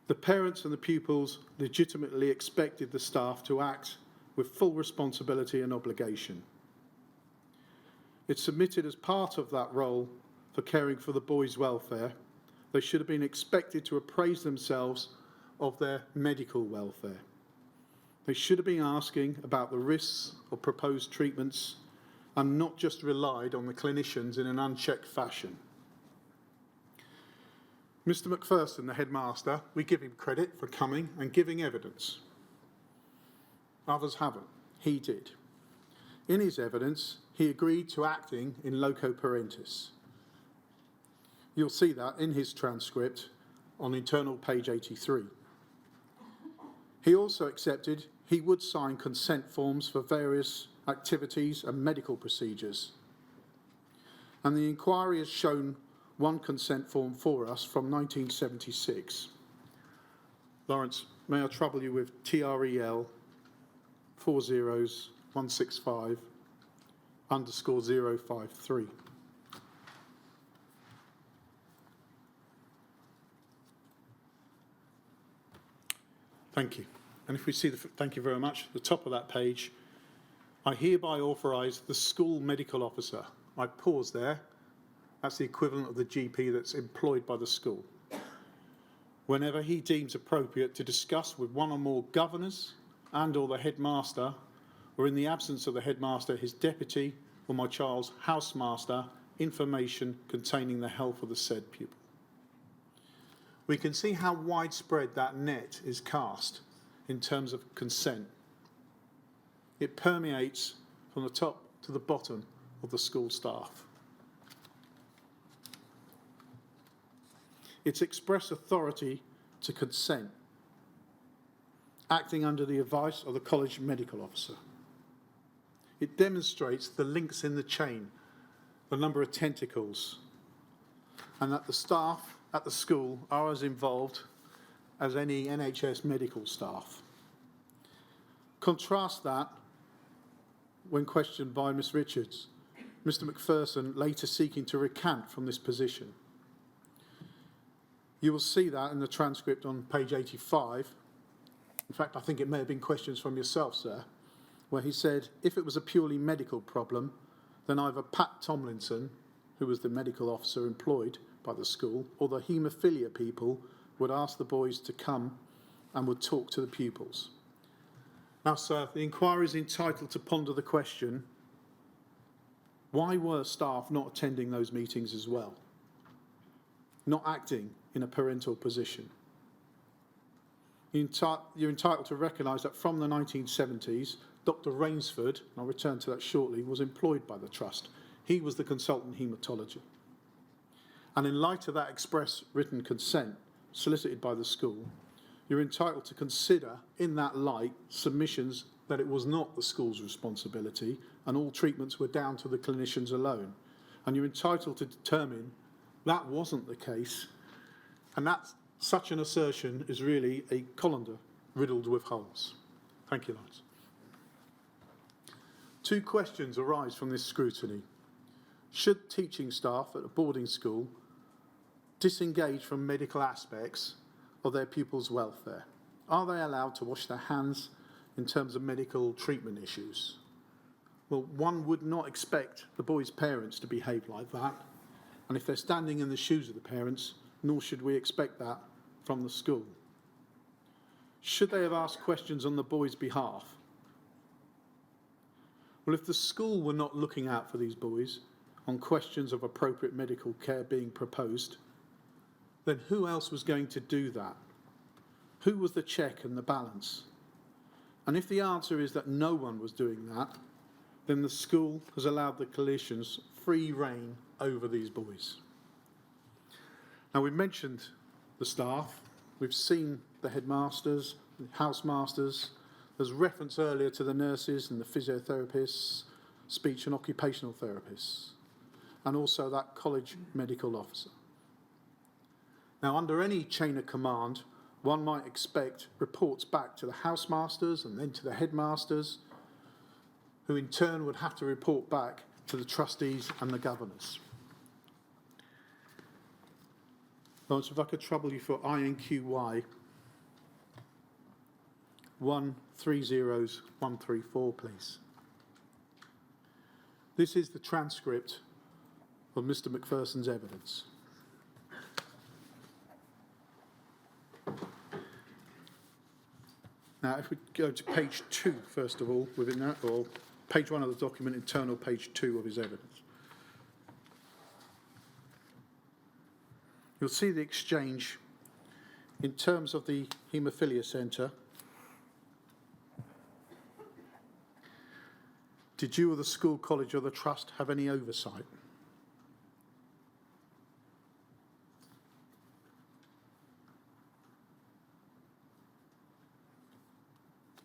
The parents and the pupils legitimately expected the staff to act with full responsibility and obligation. It's submitted as part of that role for caring for the boys' welfare. They should have been expected to appraise themselves of their medical welfare. They should have been asking about the risks of proposed treatments and not just relied on the clinicians in an unchecked fashion. Mr. McPherson, the headmaster, we give him credit for coming and giving evidence. Others haven't. He did. In his evidence, he agreed to acting in loco parentis. You'll see that in his transcript on internal page 83. He also accepted he would sign consent forms for various activities and medical procedures. And the inquiry has shown one consent form for us from 1976. Lawrence, may I trouble you with TREL 40165_053. Thank you. And if we see thank you very much, the top of that page, I hereby authorise the school medical officer. I pause there. That's the equivalent of the GP that's employed by the school. Whenever he deems appropriate to discuss with one or more governors and or the headmaster, or in the absence of the headmaster, his deputy or my child's housemaster, information containing the health of the said pupil. We can see how widespread that net is cast in terms of consent. It permeates from the top to the bottom of the school staff. It's express authority to consent, acting under the advice of the college medical officer. It demonstrates the links in the chain, the number of tentacles, and that the staff at the school are as involved as any NHS medical staff. Contrast that when questioned by Ms. Richards, Mr. McPherson later seeking to recant from this position. You will see that in the transcript on page 85. In fact, I think it may have been questions from yourself, sir, where he said, if it was a purely medical problem, then either Pat Tomlinson, who was the medical officer employed by the school, or the haemophilia people would ask the boys to come and would talk to the pupils. Now, sir, the inquiry is entitled to ponder the question, why were staff not attending those meetings as well? Not acting in a parental position. You're entitled to recognise that from the 1970s, Dr. Rainsford, and I'll return to that shortly, was employed by the Trust. He was the consultant haematology. And in light of that express written consent solicited by the school, you're entitled to consider, in that light, submissions that it was not the school's responsibility and all treatments were down to the clinicians alone. And you're entitled to determine that wasn't the case, and such an assertion is really a colander riddled with holes. Thank you, Lawrence. Two questions arise from this scrutiny. Should teaching staff at a boarding school disengage from medical aspects of their pupils' welfare? Are they allowed to wash their hands in terms of medical treatment issues? Well, one would not expect the boys' parents to behave like that. And if they're standing in the shoes of the parents, nor should we expect that from the school. Should they have asked questions on the boys' behalf? Well, if the school were not looking out for these boys on questions of appropriate medical care being proposed, then who else was going to do that? Who was the check and the balance? And if the answer is that no one was doing that, then the school has allowed the clinicians free rein over these boys. Now, we've mentioned the staff, we've seen the headmasters, the housemasters. There's reference earlier to the nurses and the physiotherapists, speech and occupational therapists, and also that college medical officer. Now, under any chain of command, one might expect reports back to the housemasters and then to the headmasters, who in turn would have to report back to the trustees and the governors. Lawrence, if I could trouble you for INQY 130134, please. This is the transcript of Mr. Macpherson's evidence. Now, if we go to page 2, first of all, within that, or page 1 of the document, internal page 2 of his evidence. You'll see the exchange in terms of the haemophilia centre. Did you or the school, college or the trust have any oversight?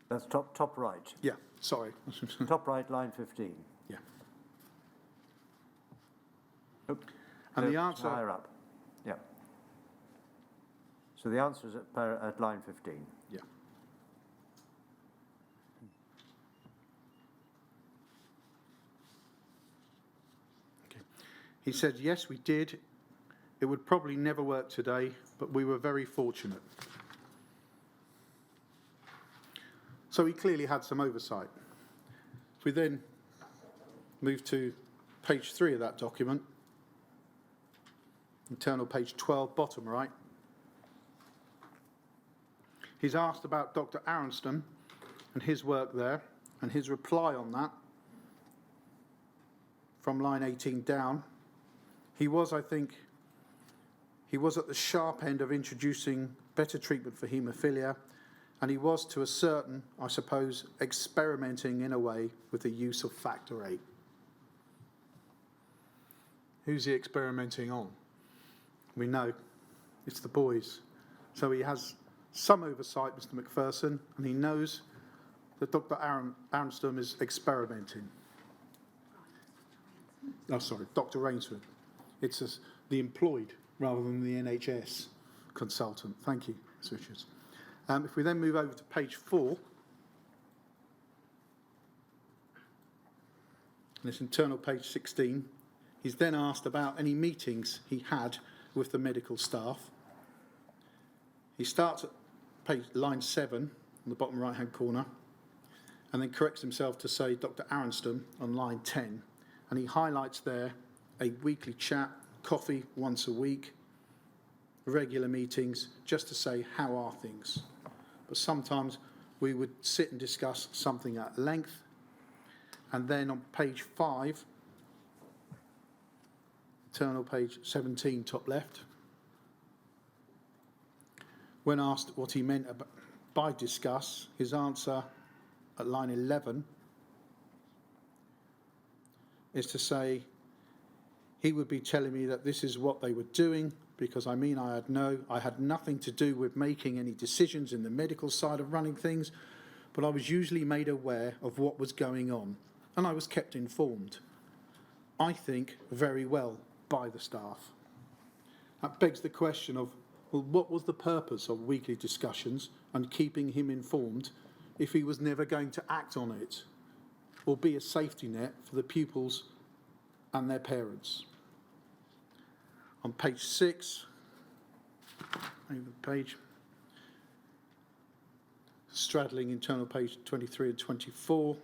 That's top right. Yeah, sorry. Top right, line 15. Yeah. Oop. And the answer... Higher up. Yeah. So the answer is at line 15. Yeah. Okay. He said, yes, we did. It would probably never work today, but we were very fortunate. So he clearly had some oversight. If we then move to page 3 of that document, internal page 12, bottom right, he's asked about Dr. Arenston and his work there, and his reply on that, from line 18 down. He was, I think, he was at the sharp end of introducing better treatment for haemophilia, and he was, to a certain, I suppose, experimenting in a way with the use of factor VIII. Who's he experimenting on? We know it's the boys. So he has some oversight, Mr. Macpherson, and he knows that Dr. Arenston is experimenting. Oh, sorry, Dr. Rainsford. It's the employed rather than the NHS consultant. Thank you, Ms. Richards. If we then move over to page 4, and it's internal page 16, he's then asked about any meetings he had with the medical staff. He starts at line 7 on the bottom right-hand corner, and then corrects himself to say Dr. Arenston on line 10, and he highlights there a weekly chat, coffee once a week, regular meetings, just to say how are things. But sometimes we would sit and discuss something at length. And then on page 5, internal page 17, top left, when asked what he meant by discuss, his answer at line 11 is to say he would be telling me that this is what they were doing, because I had nothing to do with making any decisions in the medical side of running things, but I was usually made aware of what was going on, and I was kept informed. I think very well by the staff. That begs the question of, well, what was the purpose of weekly discussions and keeping him informed if he was never going to act on it or be a safety net for the pupils and their parents? On page 6, over the page, straddling internal page 23 and 24,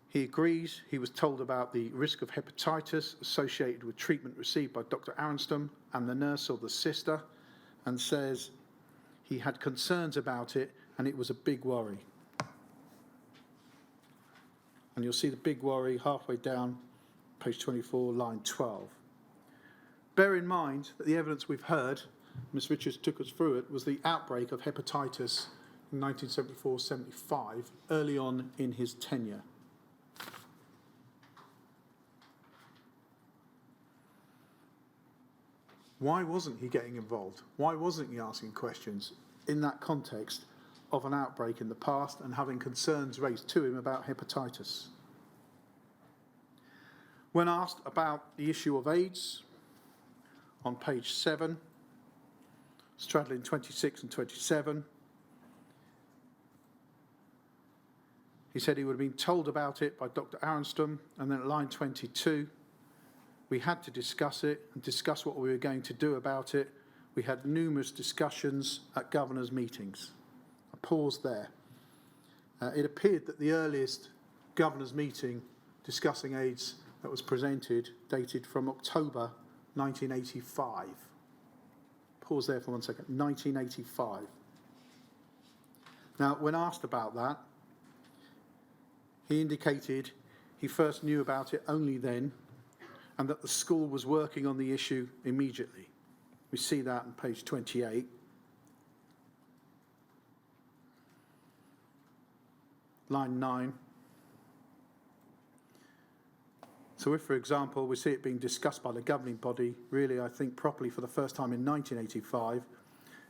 he agrees he was told about the risk of hepatitis associated with treatment received by Dr. Arenston and the nurse or the sister, and says he had concerns about it and it was a big worry. And you'll see the big worry halfway down page 24, line 12. Bear in mind that the evidence we've heard, Ms. Richards took us through it, was the outbreak of hepatitis in 1974-75, early on in his tenure. Why wasn't he getting involved? Why wasn't he asking questions in that context of an outbreak in the past and having concerns raised to him about hepatitis? When asked about the issue of AIDS, on page 7, straddling 26 and 27, he said he would have been told about it by Dr. Arenstom, and then at line 22, we had to discuss it and discuss what we were going to do about it. We had numerous discussions at governors' meetings. A pause there. It appeared that the earliest governors' meeting discussing AIDS that was presented dated from October 1985. Pause there for 1 second. 1985. Now, when asked about that, he indicated he first knew about it only then, and that the school was working on the issue immediately. We see that on page 28. Line 9. So if, for example, we see it being discussed by the governing body, really, I think, properly for the first time in 1985,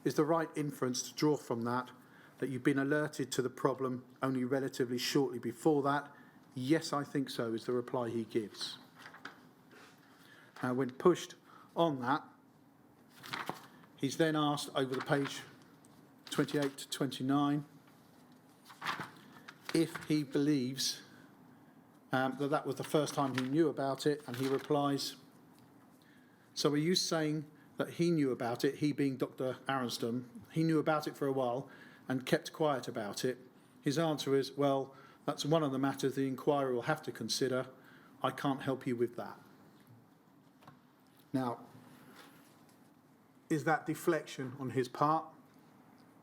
is the right inference to draw from that you've been alerted to the problem only relatively shortly before that? Yes, I think so, is the reply he gives. When pushed on that, he's then asked over the page 28 to 29 if he believes that was the first time he knew about it, and he replies, so are you saying that he knew about it, he being Dr. Arenstom, he knew about it for a while and kept quiet about it? His answer is, well, that's one of the matters the inquiry will have to consider. I can't help you with that. Now, is that deflection on his part?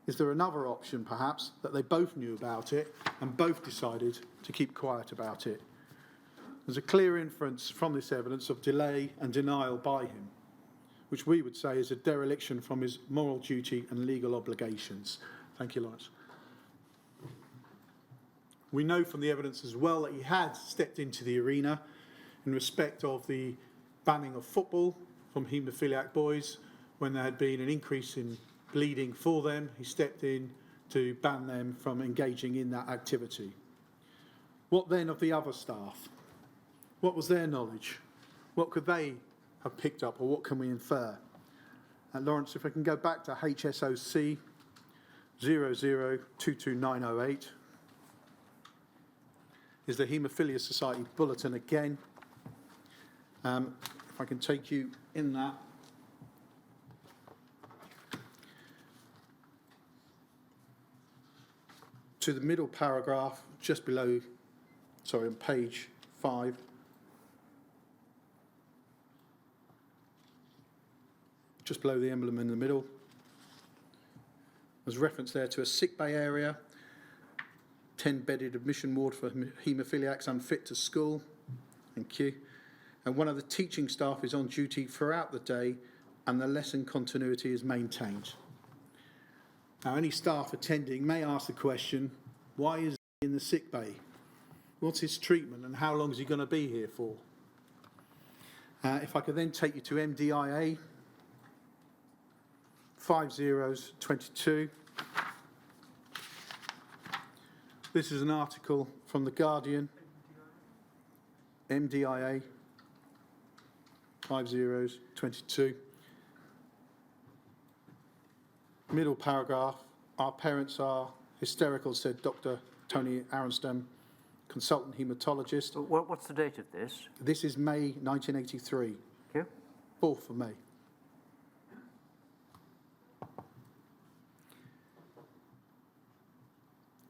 Is there another option, perhaps, that they both knew about it and both decided to keep quiet about it? There's a clear inference from this evidence of delay and denial by him, which we would say is a dereliction from his moral duty and legal obligations. Thank you, Lawrence. We know from the evidence as well that he had stepped into the arena in respect of the banning of football from haemophiliac boys. When there had been an increase in bleeding for them, he stepped in to ban them from engaging in that activity. What then of the other staff? What was their knowledge? What could they have picked up, or what can we infer? Lawrence, if I can go back to HSOC 0022908, is the Haemophilia Society Bulletin again. If I can take you in that. To the middle paragraph, just below, sorry, on page 5. Just below the emblem in the middle. There's reference there to a sick bay area, 10-bedded admission ward for haemophiliacs unfit to school. Thank you. And one of the teaching staff is on duty throughout the day, and the lesson continuity is maintained. Now, any staff attending may ask the question, why is he in the sick bay? What's his treatment, and how long is he going to be here for? If I could then take you to MDIA 5022. This is an article from The Guardian, MDIA 5022. Middle paragraph, our parents are hysterical, said Dr. Tony Arenstom, consultant haematologist. What's the date of this? This is May 1983. Thank you. 4th of May.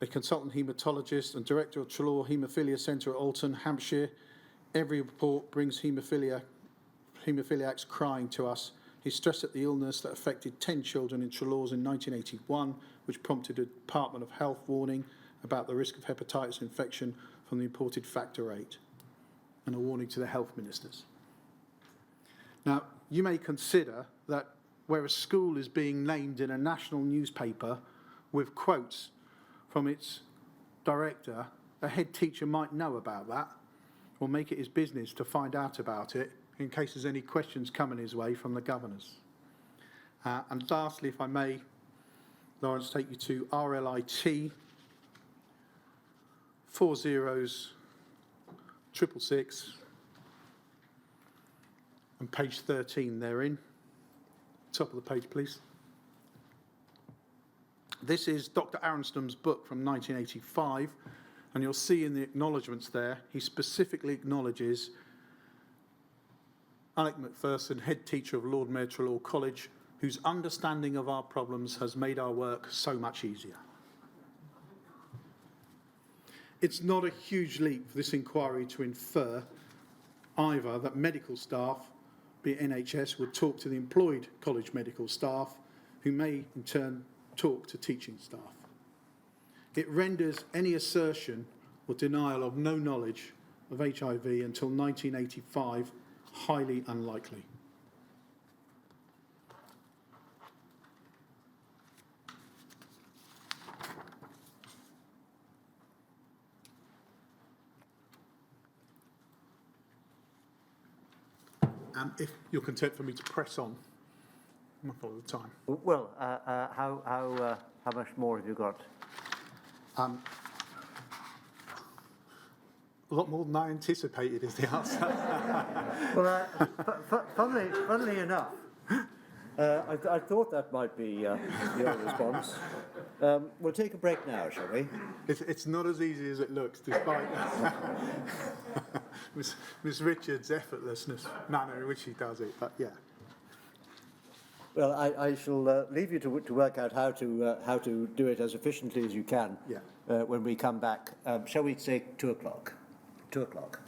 A consultant haematologist and director of Treloar Haemophilia Centre at Alton, Hampshire. Every report brings haemophiliacs crying to us. He stressed at the illness that affected 10 children in Treloar's in 1981, which prompted a Department of Health warning about the risk of hepatitis infection from the imported factor VIII, and a warning to the health ministers. Now, you may consider that where a school is being named in a national newspaper with quotes from its director, a head teacher might know about that or make it his business to find out about it in case there's any questions coming his way from the governors. And lastly, if I may, Lawrence, take you to RLIT, 40666, and page 13 therein. Top of the page, please. This is Dr. Arenstom's book from 1985, and you'll see in the acknowledgements there, he specifically acknowledges Alec Macpherson, head teacher of Lord Mayor Treloar College, whose understanding of our problems has made our work so much easier. It's not a huge leap for this inquiry to infer either that medical staff, be it NHS, would talk to the employed college medical staff, who may in turn talk to teaching staff. It renders any assertion or denial of no knowledge of HIV until 1985 highly unlikely. If you're content for me to press on, I'm not all the time. Well, how much more have you got? A lot more than I anticipated is the answer. Well, funnily enough, I thought that might be your response. We'll take a break now, shall we? It's not as easy as it looks, despite Miss Richards' effortlessness manner in which she does it. But yeah. Well, I shall leave you to work out how to do it as efficiently as you can. Yeah. When we come back, shall we say 2 o'clock? 2 o'clock.